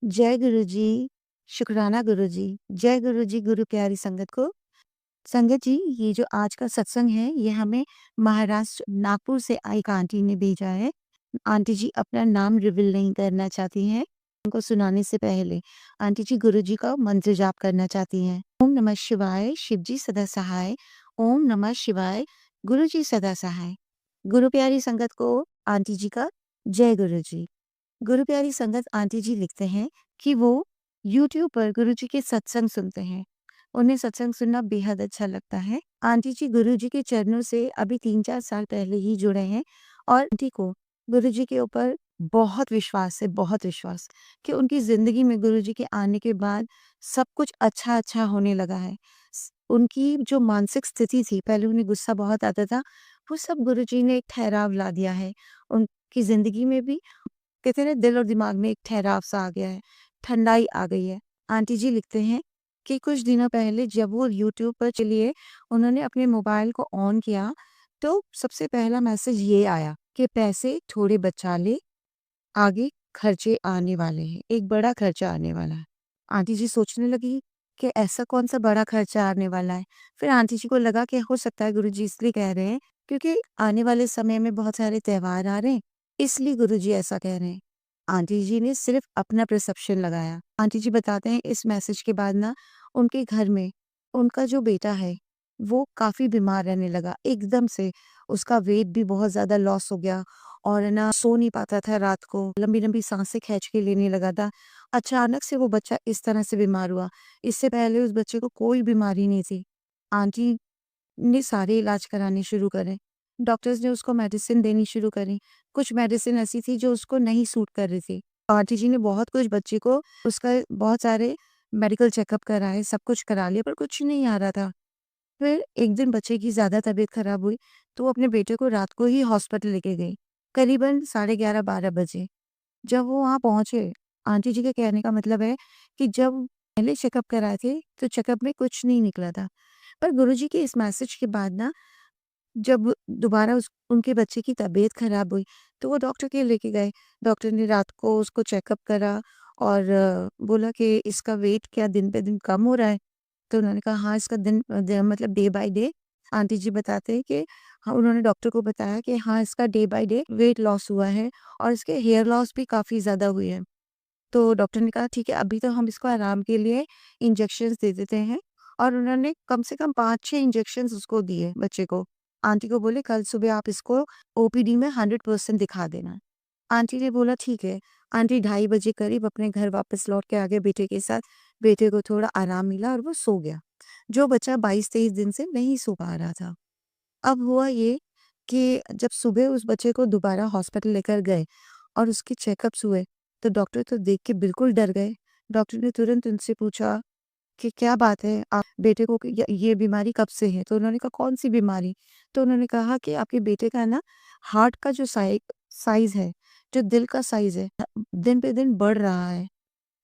जय गुरु जी, शुकराना गुरु जी, जय गुरु जी, गुरु प्यारी संगत को। संगत जी, ये जो आज का सत्संग है, ये हमें महाराष्ट्र नागपुर से एक आंटी ने भेजा है। आंटी जी अपना नाम रिवील नहीं करना चाहती हैं। उनको सुनाने से पहले आंटी जी गुरु जी का मंत्र जाप करना चाहती हैं। ओम नमः शिवाय, शिव जी सदा सहाय। ओम नमः शिवाय, गुरु जी सदा सहाय। गुरु प्यारी संगत को आंटी जी का जय गुरु जी। गुरु प्यारी संगत आंटी जी लिखते हैं कि वो यूट्यूब पर गुरु जी के सत्संग सुनते हैं। उन्हें सत्संग सुनना बेहद अच्छा लगता है। आंटी जी गुरु जी के चरणों से अभी 3-4 साल पहले ही जुड़े हैं और आंटी को गुरु जी के ऊपर बहुत विश्वास है, बहुत विश्वास कि उनकी ज़िंदगी में गुरु जी के आने के बाद सब कुछ अच्छा-अच्छा होने लगा है। उनकी जो मानसिक स्थिति थी, पहले उन्हें गुस्सा बहुत आता था, वो सब गुरु जी ने एक ठहराव ला दिया है। उनकी ज़िंदगी में भी कहते हैं ना, दिल और दिमाग में एक ठहराव सा आ गया है, ठंडाई आ गई है। आंटी जी लिखते हैं कि कुछ दिनों पहले जब वो यूट्यूब पर चलिए उन्होंने अपने मोबाइल को ऑन किया, तो सबसे पहला मैसेज ये आया कि पैसे थोड़े बचा ले, आगे खर्चे आने वाले हैं, एक बड़ा खर्चा आने वाला है। आंटी जी सोचने लगी कि ऐसा कौन-सा बड़ा खर्चा आने वाला है? फिर आंटी जी को लगा कि हो सकता है गुरुजी इसलिए कह रहे हैं क्योंकि आने वाले समय में बहुत सारे त्योहार आ रहे हैं, इसलिए गुरुजी ऐसा कह रहे हैं। आंटी जी ने सिर्फ अपना परसेप्शन लगाया। आंटी जी बताते हैं इस मैसेज के बाद ना उनके घर में उनका जो बेटा है, वो काफ़ी बीमार रहने लगा। एकदम से उसका वेट भी बहुत ज़्यादा लॉस हो गया और है ना सो नहीं पाता था रात को, लंबी-लंबी साँसें खींच के लेने लगा था। अचानक से वो बच्चा इस तरह से बीमार हुआ। इससे पहले उस बच्चे को कोई बीमारी नहीं थी। आंटी ने सारे इलाज कराने शुरू करे। डॉक्टर्स ने उसको मेडिसिन देनी शुरू करी। कुछ मेडिसिन ऐसी थी जो उसको नहीं सूट कर रही थी। आंटी जी ने बहुत कुछ बच्चे को उसका बहुत सारे मेडिकल चेकअप कराए, सब कुछ करा लिया पर कुछ नहीं आ रहा था। फिर एक दिन बच्चे की ज़्यादा तबीयत खराब हुई, तो वो अपने बेटे को रात को ही हॉस्पिटल लेके गई, करीबन साढ़े 11-12 बजे। जब वो वहाँ पहुँचे, आंटी जी के कहने का मतलब है कि जब पहले चेकअप कराए थे, तो चेकअप में कुछ नहीं निकला था। पर गुरुजी के इस मैसेज के बाद ना, जब दोबारा उस उनके बच्चे की तबीयत खराब हुई, तो वो डॉक्टर के लेके गए। डॉक्टर ने रात को उसको चेकअप करा और बोला कि इसका वेट क्या दिन पे दिन कम हो रहा है? तो उन्होंने कहा हाँ, इसका मतलब डे बाय डे आंटी जी बताते हैं कि हाँ, उन्होंने डॉक्टर को बताया कि हाँ, इसका day by day weight loss हुआ है और इसके हेयर लॉस भी काफ़ी ज़्यादा हुई है। तो डॉक्टर ने कहा ठीक है, अभी तो हम इसको आराम के लिए इंजेक्शंस दे देते हैं और उन्होंने कम से कम 5-6 इंजेक्शंस उसको दिए बच्चे को। आंटी को बोले कल सुबह आप इसको ओपीडी में 100% दिखा देना। आंटी ने बोला ठीक है। आंटी 2:30 बजे करीब अपने घर वापस लौट के आ गए बेटे के साथ। बेटे को थोड़ा आराम मिला और वो सो गया। जो बच्चा 22-23 दिन से नहीं सो पा रहा था। अब हुआ ये कि जब सुबह उस बच्चे को दोबारा हॉस्पिटल लेकर गए और उसके चेकअप्स हुए, तो डॉक्टर तो देख के बिल्कुल डर गए। डॉक्टर ने तुरंत उनसे पूछा कि क्या बात है? आप बेटे को ये बीमारी कब से है? तो उन्होंने कहा कौन-सी बीमारी? तो उन्होंने कहा कि आपके बेटे का ना हार्ट का जो साइज़ है, जो दिल का साइज़ है, दिन पे दिन बढ़ रहा है।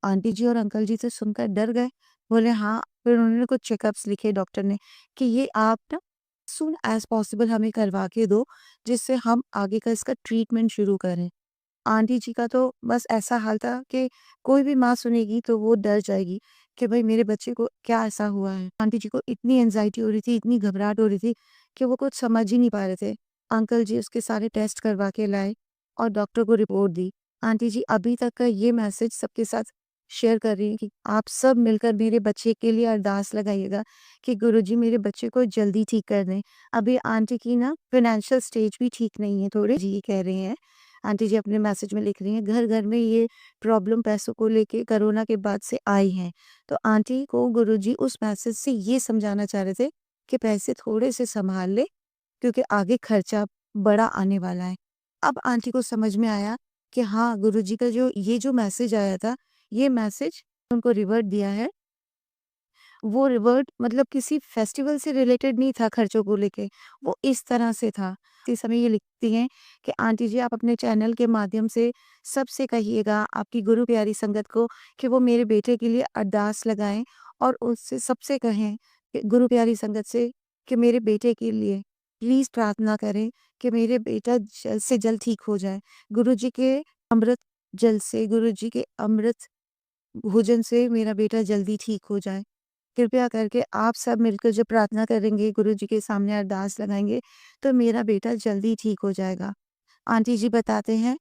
आंटी जी और अंकल जी तो सुनकर डर गए। बोले हाँ, फिर उन्होंने कुछ चेकअप्स लिखे डॉक्टर ने कि ये आप ना सून एज़ पॉसिबल हमें करवा के दो, जिससे हम आगे का इसका ट्रीटमेंट शुरू करें। आंटी जी का तो बस ऐसा हाल था कि कोई भी माँ सुनेगी तो वो डर जाएगी कि भाई मेरे बच्चे को क्या ऐसा हुआ है। आंटी जी को इतनी एंजाइटी हो रही थी, इतनी घबराहट हो रही थी कि वो कुछ समझ ही नहीं पा रहे थे। अंकल जी उसके सारे टेस्ट करवा के लाए और डॉक्टर को रिपोर्ट दी। आंटी जी अभी तक का ये मैसेज सबके साथ शेयर कर रही हैं कि आप सब मिलकर मेरे बच्चे के लिए अरदास लगाइएगा कि गुरुजी मेरे बच्चे को जल्दी ठीक कर दें। अभी आंटी की ना फाइनेंशियल स्टेज भी ठीक नहीं है थोड़ी, जी कह रहे हैं। आंटी जी अपने मैसेज में लिख रही हैं, घर-घर में ये प्रॉब्लम पैसों को लेके कोरोना के बाद से आई है। तो आंटी को गुरुजी उस मैसेज से ये समझाना चाह रहे थे कि पैसे थोड़े से सँभाल ले, क्योंकि आगे खर्चा बड़ा आने वाला है। अब आंटी को समझ में आया कि हाँ, गुरुजी का जो मैसेज आया था, ये मैसेज उनको रिवर्ट दिया है। वो रिवर्ट मतलब किसी फेस्टिवल से रिलेटेड नहीं था खर्चों को लेके, वो इस तरह से था। इस समय ये लिखती हैं कि आंटी जी आप अपने चैनल के माध्यम से सबसे कहिएगा आपकी गुरु प्यारी संगत को कि वो मेरे बेटे के लिए अरदास लगाएँ और उससे सबसे कहें कि गुरु प्यारी संगत से कि मेरे बेटे के लिए प्लीज़ प्रार्थना करें कि मेरे बेटा जल्द से जल्द ठीक हो जाए। गुरु जी के अमृत जल से, गुरु जी के अमृत भोजन से मेरा बेटा जल्दी ठीक हो जाए। कृपया करके आप सब मिलकर जब प्रार्थना करेंगे, गुरुजी के सामने अरदास लगाएँगे, तो मेरा बेटा जल्दी ठीक हो जाएगा। आंटी जी बताते हैं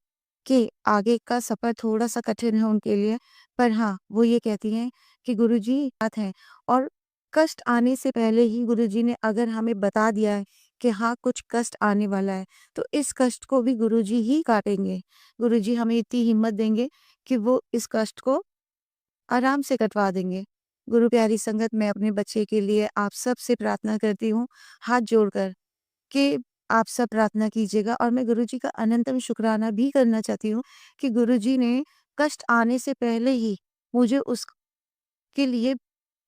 कि आगे का सफ़र थोड़ा-सा कठिन है उनके लिए, पर हाँ, वो ये कहती हैं कि गुरुजी साथ हैं और कष्ट आने से पहले ही गुरुजी ने अगर हमें बता दिया है कि हाँ, कुछ कष्ट आने वाला है, तो इस कष्ट को भी गुरुजी ही काटेंगे। गुरुजी हमें इतनी हिम्मत देंगे कि वो इस कष्ट को आराम से कटवा देंगे। गुरु प्यारी संगत, मैं अपने बच्चे के लिए आप सब से प्रार्थना करती हूँ, हाथ जोड़कर कि आप सब प्रार्थना कीजिएगा और मैं गुरुजी का अनंतम शुक्राना भी करना चाहती हूँ कि गुरुजी ने कष्ट आने से पहले ही मुझे उसके लिए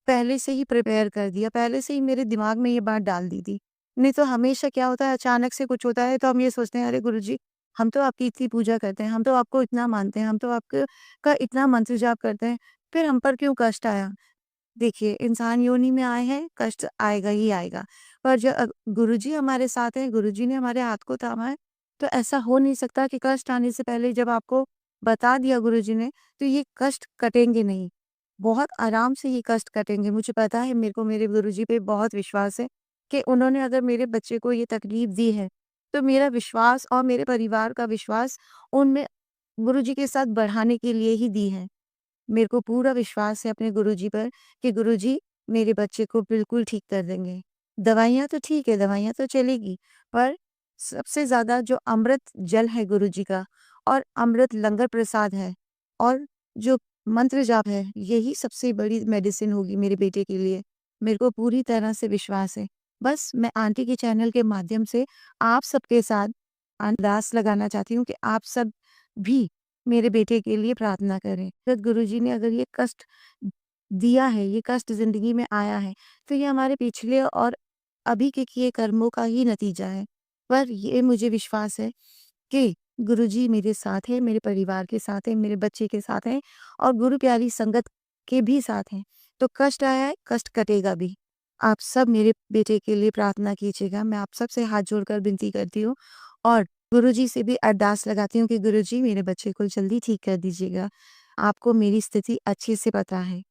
पहले से ही प्रिपेयर कर दिया, पहले से ही मेरे दिमाग में ये बात डाल दी थी। नहीं तो हमेशा क्या होता है, अचानक से कुछ होता है तो हम ये सोचते हैं, अरे गुरुजी, हम तो आपकी इतनी पूजा करते हैं, हम तो आपको इतना मानते हैं, हम तो आपके का इतना मंत्र जाप करते हैं, फिर हम पर क्यों कष्ट आया? देखिए, इंसान योनि में आए हैं, कष्ट आएगा ही आएगा। पर गुरुजी हमारे साथ हैं, गुरुजी ने हमारे हाथ को थामा है, तो ऐसा हो नहीं सकता कि कष्ट आने से पहले जब आपको बता दिया गुरुजी ने, तो ये कष्ट कटेंगे नहीं। बहुत आराम से ये कष्ट कटेंगे। मुझे पता है, मेरे को मेरे गुरुजी पे बहुत विश्वास है कि उन्होंने अगर मेरे बच्चे को ये तकलीफ दी है, तो मेरा विश्वास और मेरे परिवार का विश्वास उनमें गुरुजी के साथ बढ़ाने के लिए ही दी है। मेरे को पूरा विश्वास है अपने गुरुजी पर कि गुरुजी मेरे बच्चे को बिल्कुल ठीक कर देंगे। दवाइयाँ तो ठीक है, दवाइयाँ तो चलेगी, पर सबसे ज़्यादा जो अमृत जल है गुरुजी का और अमृत लंगर प्रसाद है और जो मंत्र जाप है, यही सबसे बड़ी मेडिसिन होगी मेरे बेटे के लिए। मेरे को पूरी तरह से विश्वास है। बस मैं आंटी के चैनल के माध्यम से आप सबके साथ अरदास लगाना चाहती हूँ कि आप सब भी मेरे बेटे के लिए प्रार्थना करें। गुरुजी ने अगर ये कष्ट दिया है, ये कष्ट ज़िंदगी में आया है, तो ये हमारे पिछले और अभी के किए कर्मों का ही नतीजा है। पर ये मुझे विश्वास है कि गुरुजी मेरे साथ हैं, मेरे परिवार के साथ हैं, मेरे बच्चे के साथ हैं और गुरु प्यारी संगत के भी साथ हैं। तो कष्ट आया है, कष्ट कटेगा भी। आप सब मेरे बेटे के लिए प्रार्थना कीजिएगा। मैं आप सबसे हाथ जोड़कर विनती करती हूँ और गुरुजी से भी अरदास लगाती हूँ कि गुरुजी मेरे बच्चे को जल्दी ठीक कर दीजिएगा। आपको मेरी स्थिति अच्छे से पता है।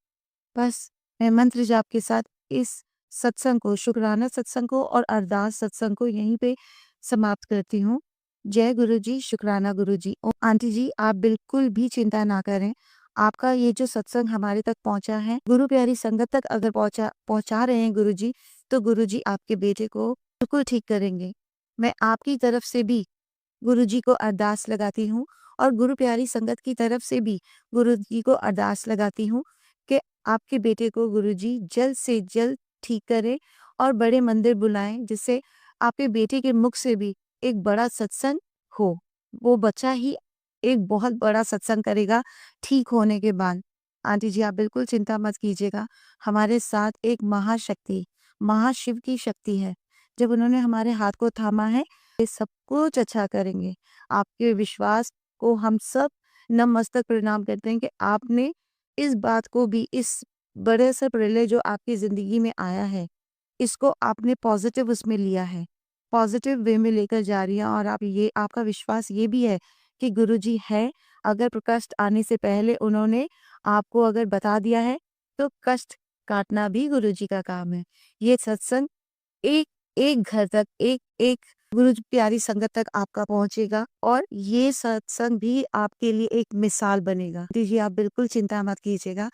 बस मैं मंत्र जाप के साथ इस सत्संग को, शुक्राना सत्संग को और अरदास सत्संग को यहीं पे समाप्त करती हूँ। जय गुरुजी, शुक्राना गुरुजी। आंटी जी, आप बिल्कुल भी चिंता ना करें। आपका ये जो सत्संग हमारे तक पहुँचा है, गुरु प्यारी संगत तक अगर पहुँचा रहे हैं गुरुजी, तो गुरुजी आपके बेटे को बिल्कुल ठीक करेंगे। मैं आपकी तरफ से भी गुरुजी को अरदास लगाती हूँ और गुरु प्यारी संगत की तरफ से भी गुरुजी को अरदास लगाती हूँ कि आपके बेटे को गुरुजी जल्द से जल्द ठीक करें और बड़े मंदिर बुलाएं, जिससे आपके बेटे के मुख से भी एक बड़ा सत्संग हो। वो बच्चा ही एक बहुत बड़ा सत्संग करेगा ठीक होने के बाद। आंटी जी, आप बिल्कुल चिंता मत कीजिएगा। हमारे साथ एक महाशक्ति, महाशिव की शक्ति है। जब उन्होंने हमारे हाथ को थामा है, ये सब कुछ अच्छा करेंगे। आपके विश्वास को हम सब नतमस्तक प्रणाम करते हैं कि आपने इस बात को भी, इस बड़े से प्रलय जो आपकी ज़िंदगी में आया है, इसको आपने पॉज़िटिव उसमें लिया है। पॉज़िटिव वे में लेकर जा रही हैं और आप ये, आपका विश्वास ये भी है कि गुरुजी है, अगर कष्ट आने से पहले उन्होंने आपको अगर बता दिया है, तो कष्ट काटना भी गुरुजी का काम है। ये सत्संग एक एक घर तक, एक-एक गुरु प्यारी संगत तक आपका पहुँचेगा और ये सत्संग भी आपके लिए एक मिसाल बनेगा। जी, आप बिल्कुल चिंता मत कीजिएगा।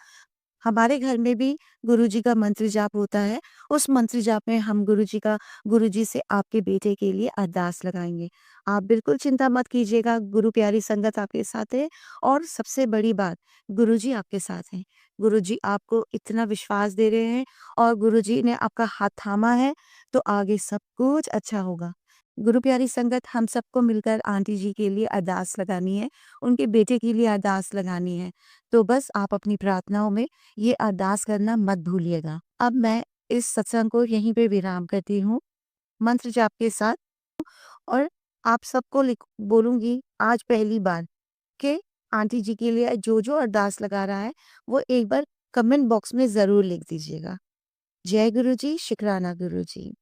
हमारे घर में भी गुरुजी का मंत्र जाप होता है। उस मंत्र जाप में हम गुरुजी से आपके बेटे के लिए अरदास लगाएँगे। आप बिल्कुल चिंता मत कीजिएगा, गुरु प्यारी संगत आपके साथ है और सबसे बड़ी बात, गुरुजी आपके साथ हैं। गुरुजी आपको इतना विश्वास दे रहे हैं और गुरुजी ने आपका हाथ थामा है, तो आगे सब कुछ अच्छा होगा। गुरु प्यारी संगत, हम सबको मिलकर आंटी जी के लिए अरदास लगानी है, उनके बेटे के लिए अरदास लगानी है। तो बस आप अपनी प्रार्थनाओं में ये अरदास करना मत भूलिएगा। अब मैं इस सत्संग को यहीं पे विराम करती हूँ, मंत्र जाप के साथ और आप सबको बोलूँगी आज पहली बार कि आंटी जी के लिए जो-जो अरदास लगा रहा है, वो एक बार कमेंट बॉक्स में ज़रूर लिख दीजिएगा। जय गुरु जी, शुक्राना गुरु जी।